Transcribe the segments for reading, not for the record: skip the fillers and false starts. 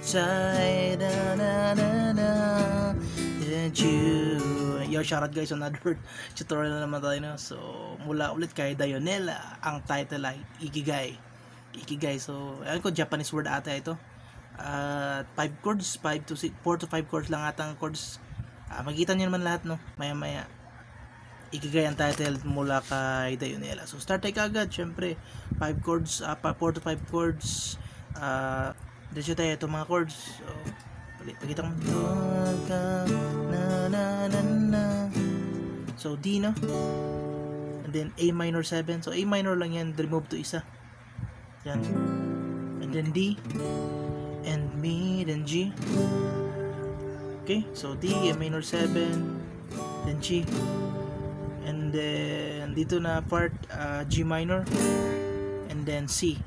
Tie, na na na na, didn't you? Yo, shoutout guys, another tutorial na naman tayo, no? So, mula ulit kay Dayonela. Ang title ay Ikigai. Ikigai. So, alam ko, Japanese word ata ito. 5 chords, 4 to 5 chords lang ata ang chords. Makikita nyo naman lahat, no? Maya maya. Ikigai ang title mula kay Dayonela. So, start tayo kagad. Syempre, 5 chords, 4 to 5 chords. Diretso tayo itong mga chords. So, pakita ko. Na, na, na, na. So, D, no? And then, A minor 7. So, A minor lang yan. Remove to isa. Yan. And then, D. And B, then G. Okay? So, D, A minor 7. Then G. And then dito na part G minor and then C.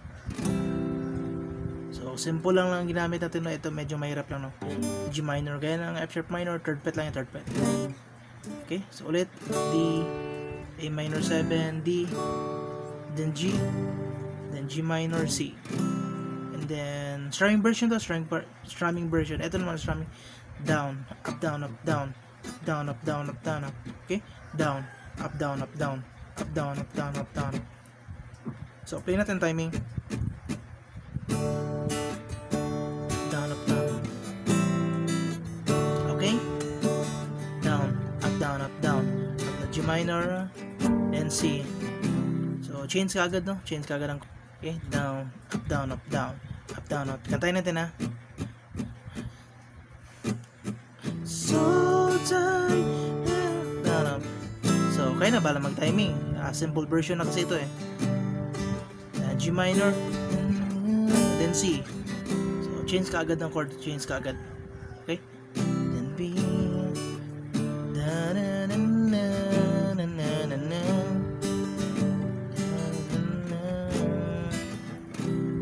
So simple lang ginamit natin, no? Ito medyo mahirap lang, no? G minor, gaya ng F sharp minor, third pet lang yung third pet. Okay, so ulit D, A minor 7, D, then G, then G minor, C. And then strumming version to, strumming version. Ito naman strumming down, up, down, up, down, down, up, down, up, down, up. Okay, down, up, down, up, down, up, down, up, down, up, down. So, play natin timing. Down, up, down. Okay? Down, up, down, up, down. G minor and C. So, change ka agad, no? Change ka agad ang... Okay? Down, up, down, up, down. Up, down, up. Kantayin natin, ha? So tight. Down, up. So, kaya na bala mag-timing. Simple version na kasi ito, eh. G minor, then C. So, change ka agad ng chord. Change ka agad. Okay? Then B. Da na na na na na na na.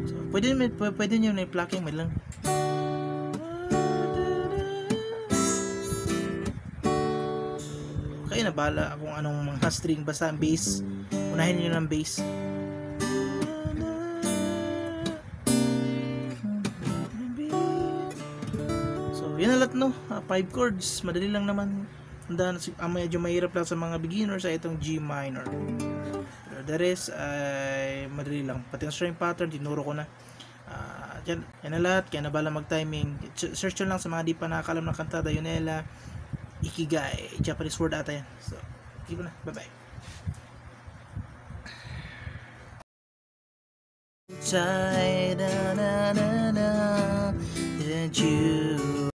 So, pwede nyo na i-plucking mo lang. Kaya na bala kung anong mga string, basta ang bass, unahin nyo ng bass. So yun na lahat, no? 5 chords, madali lang naman. Medyo mahirap lang sa mga beginners ay itong G minor, pero the rest ay madali lang. Pati ang string pattern tinuro ko na. Yan na lahat, kaya na bala mag timing. Search nyo lang sa mga di pa nakakalam ng kanta, Dayonela Ikigai, Japanese word ata yan. So, give na. Bye-bye. Tie, na na na na, didn't you?